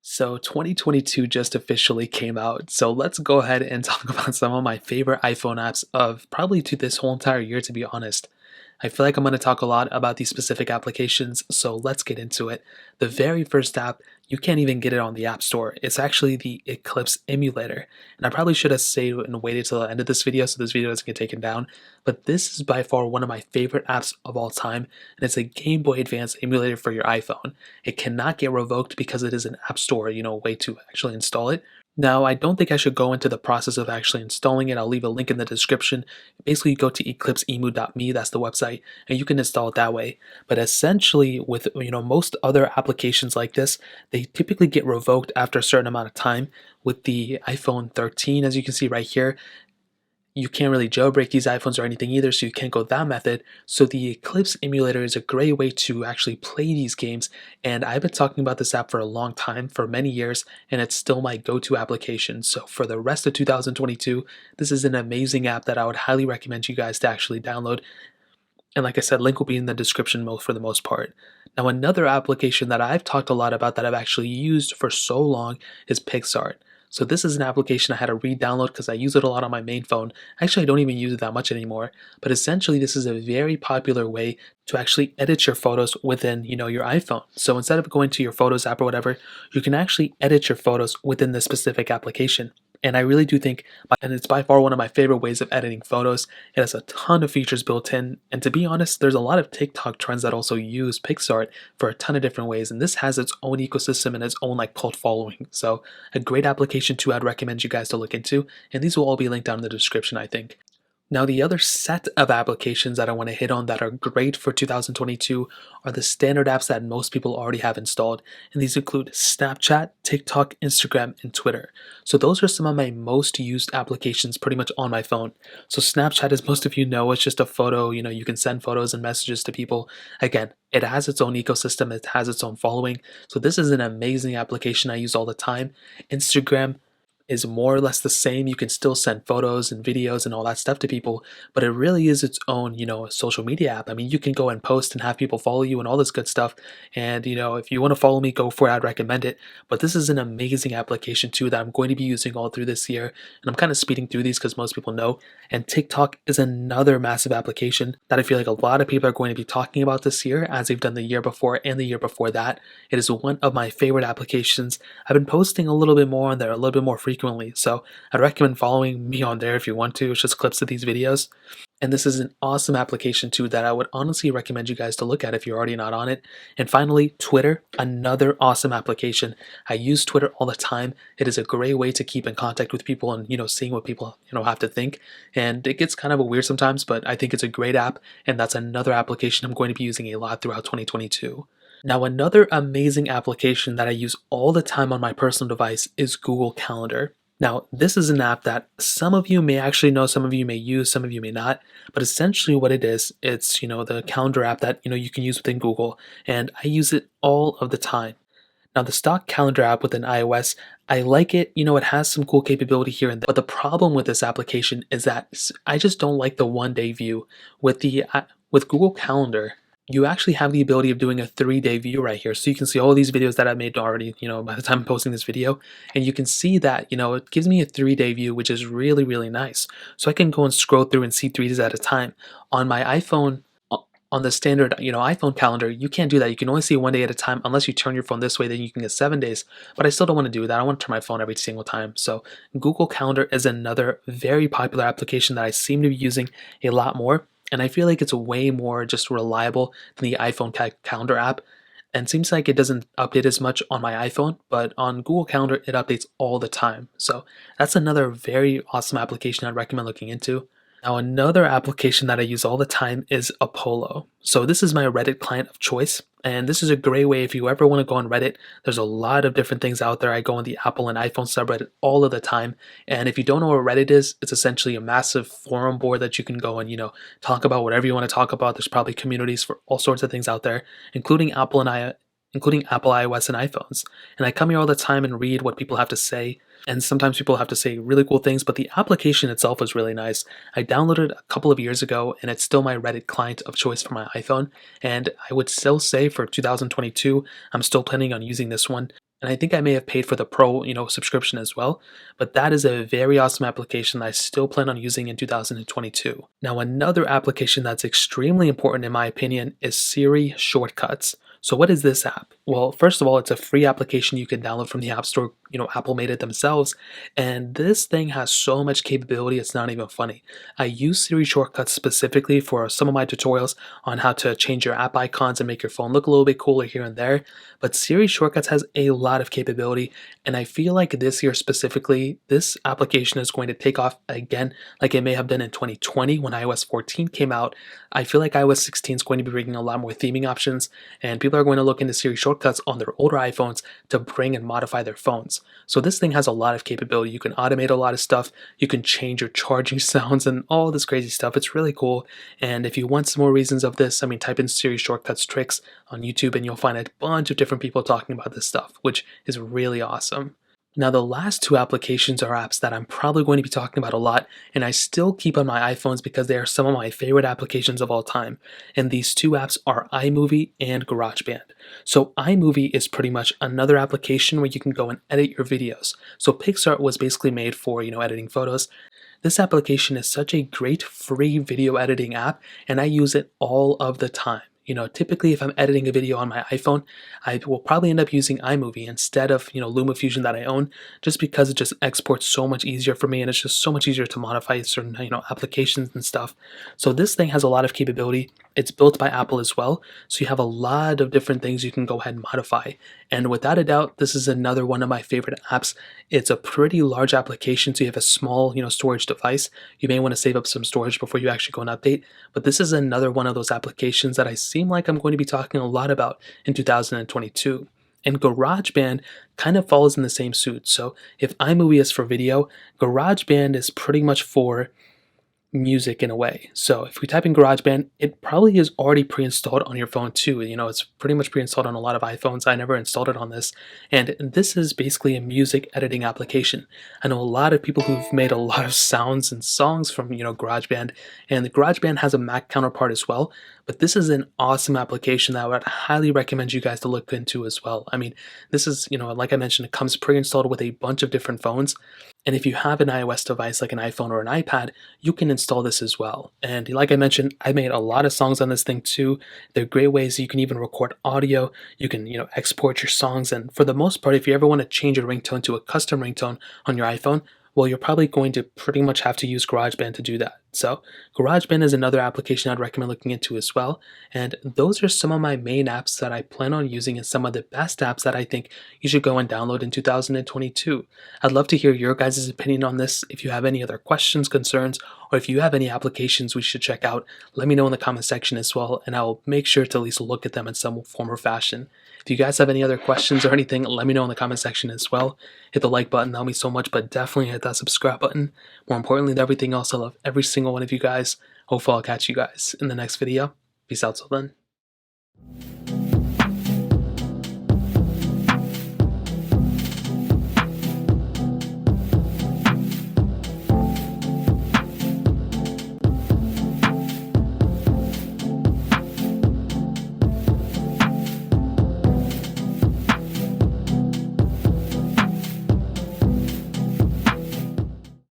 So 2022 just officially came out. So let's go ahead and talk about some of my favorite iPhone apps of probably to this whole entire year, to be honest. I feel like I'm going to talk a lot about these specific applications, so let's get into it. The very first app, you can't even get it on the App Store. It's actually the Eclipse emulator. And I probably should have saved and waited till the end of this video so this video doesn't get taken down. But this is by far one of my favorite apps of all time, and it's a Game Boy Advance emulator for your iPhone. It cannot get revoked because it is an App Store, way to actually install it. Now, I don't think I should go into the process of actually installing it. I'll leave a link in the description. Basically, you go to eclipseemu.me, that's the website, and you can install it that way. But essentially, with most other applications like this, they typically get revoked after a certain amount of time. With the iPhone 13, as you can see right here, you can't really jailbreak these iPhones or anything either, so you can't go that method. So the Eclipse emulator is a great way to actually play these games, and I've been talking about this app for a long time, for many years, and it's still my go-to application. So for the rest of 2022, this is an amazing app that I would highly recommend you guys to actually download. And like I said, link will be in the description for the most part. Now, another application that I've talked a lot about that I've actually used for so long is PixArt. So this is an application I had to re-download because I use it a lot on my main phone. Actually, I don't even use it that much anymore. But essentially, this is a very popular way to actually edit your photos within, your iPhone. So instead of going to your Photos app or whatever, you can actually edit your photos within the specific application. And I really do think, and it's by far one of my favorite ways of editing photos. It has a ton of features built in. And to be honest, there's a lot of TikTok trends that also use PixArt for a ton of different ways. And this has its own ecosystem and its own cult following. So a great application too I'd recommend you guys to look into. And these will all be linked down in the description, I think. Now, the other set of applications that I want to hit on that are great for 2022 are the standard apps that most people already have installed, and these include Snapchat, TikTok, Instagram, and Twitter. So those are some of my most used applications pretty much on my phone. So Snapchat, as most of you know, it's just a photo, you can send photos and messages to people. Again, it has its own ecosystem, it has its own following. So this is an amazing application I use all the time. Instagram is more or less the same. You can still send photos and videos and all that stuff to people, but it really is its own, social media app. I mean, you can go and post and have people follow you and all this good stuff. And, if you want to follow me, go for it. I'd recommend it. But this is an amazing application too that I'm going to be using all through this year. And I'm kind of speeding through these because most people know. And TikTok is another massive application that I feel like a lot of people are going to be talking about this year, as they've done the year before and the year before that. It is one of my favorite applications. I've been posting a little bit more on there, a little bit more frequently, so I'd recommend following me on there if you want to. It's just clips of these videos. And this is an awesome application too that I would honestly recommend you guys to look at if you're already not on it. And finally, Twitter, another awesome application. I use Twitter all the time. It is a great way to keep in contact with people and, seeing what people, have to think. And it gets kind of weird sometimes, but I think it's a great app. And that's another application I'm going to be using a lot throughout 2022. Now, another amazing application that I use all the time on my personal device is Google Calendar. Now, this is an app that some of you may actually know, some of you may use, some of you may not, but essentially what it is, it's, the calendar app that, you can use within Google, and I use it all of the time. Now, the stock calendar app within iOS, I like it, it has some cool capability here and there, but the problem with this application is that I just don't like the one-day view. With Google Calendar, you actually have the ability of doing a 3-day view right here. So you can see all these videos that I've made already, by the time I'm posting this video. And you can see that, it gives me a 3-day view, which is really, really nice. So I can go and scroll through and see 3 days at a time. On my iPhone, on the standard, iPhone calendar, you can't do that. You can only see 1 day at a time unless you turn your phone this way, then you can get 7 days. But I still don't want to do that. I want to turn my phone every single time. So Google Calendar is another very popular application that I seem to be using a lot more. And I feel like it's way more just reliable than the iPhone calendar app. And it seems like it doesn't update as much on my iPhone, but on Google Calendar, it updates all the time. So that's another very awesome application I'd recommend looking into. Now, another application that I use all the time is Apollo. So this is my Reddit client of choice, and this is a great way if you ever want to go on Reddit. There's a lot of different things out there. I go on the Apple and iPhone subreddit all of the time, and if you don't know what Reddit is, it's essentially a massive forum board that you can go and, talk about whatever you want to talk about. There's probably communities for all sorts of things out there, including Apple, iOS, and iPhones. And I come here all the time and read what people have to say. And sometimes people have to say really cool things, but the application itself is really nice. I downloaded it a couple of years ago, and it's still my Reddit client of choice for my iPhone. And I would still say for 2022, I'm still planning on using this one. And I think I may have paid for the pro, subscription as well, but that is a very awesome application that I still plan on using in 2022. Now, another application that's extremely important in my opinion is Siri Shortcuts. So what is this app? Well, first of all, it's a free application you can download from the App Store. Apple made it themselves, and this thing has so much capability, it's not even funny. I use Siri Shortcuts specifically for some of my tutorials on how to change your app icons and make your phone look a little bit cooler here and there. But Siri Shortcuts has a lot of capability, and I feel like this year specifically, this application is going to take off again, like it may have done in 2020 when iOS 14 came out. I feel like iOS 16 is going to be bringing a lot more theming options, and people are going to look into Siri Shortcuts on their older iPhones to bring and modify their phones. So this thing has a lot of capability. You can automate a lot of stuff. You can change your charging sounds and all this crazy stuff. It's really cool. And if you want some more reasons of this, I mean, type in Siri Shortcuts tricks on YouTube and you'll find a bunch of different people talking about this stuff, which is really awesome. Now, the last two applications are apps that I'm probably going to be talking about a lot, and I still keep on my iPhones because they are some of my favorite applications of all time. And these two apps are iMovie and GarageBand. So, iMovie is pretty much another application where you can go and edit your videos. So, Pixar was basically made for, editing photos. This application is such a great free video editing app, and I use it all of the time. Typically if I'm editing a video on my iPhone, I will probably end up using iMovie instead of, LumaFusion that I own, just because it just exports so much easier for me and it's just so much easier to modify certain, applications and stuff. So this thing has a lot of capability. It's built by Apple as well, so you have a lot of different things you can go ahead and modify. And without a doubt, this is another one of my favorite apps. It's a pretty large application, so you have a small, storage device. You may want to save up some storage before you actually go and update, but this is another one of those applications that I seem like I'm going to be talking a lot about in 2022. And GarageBand kind of falls in the same suit. So if iMovie is for video, GarageBand is pretty much for music in a way. So if we type in GarageBand, it probably is already pre-installed on your phone too. It's pretty much pre-installed on a lot of iPhones. I never installed it on this. And this is basically a music editing application. I know a lot of people who've made a lot of sounds and songs from, GarageBand, and the GarageBand has a Mac counterpart as well. But this is an awesome application that I would highly recommend you guys to look into as well. I mean, this is, like I mentioned, it comes pre-installed with a bunch of different phones. And if you have an iOS device like an iPhone or an iPad, you can install this as well. And like I mentioned, I made a lot of songs on this thing too. They're great ways you can even record audio. You can, export your songs. And for the most part, if you ever want to change your ringtone to a custom ringtone on your iPhone, well, you're probably going to pretty much have to use GarageBand to do that. So GarageBand is another application I'd recommend looking into as well. And those are some of my main apps that I plan on using and some of the best apps that I think you should go and download in 2022. I'd love to hear your guys' opinion on this. If you have any other questions, concerns, or if you have any applications we should check out, let me know in the comment section as well, and I'll make sure to at least look at them in some form or fashion. If you guys have any other questions or anything, let me know in the comment section as well. Hit the like button, that helps me so much, but definitely hit that subscribe button. More importantly than everything else, I love every single one of you guys. Hopefully I'll catch you guys in the next video. Peace out till then.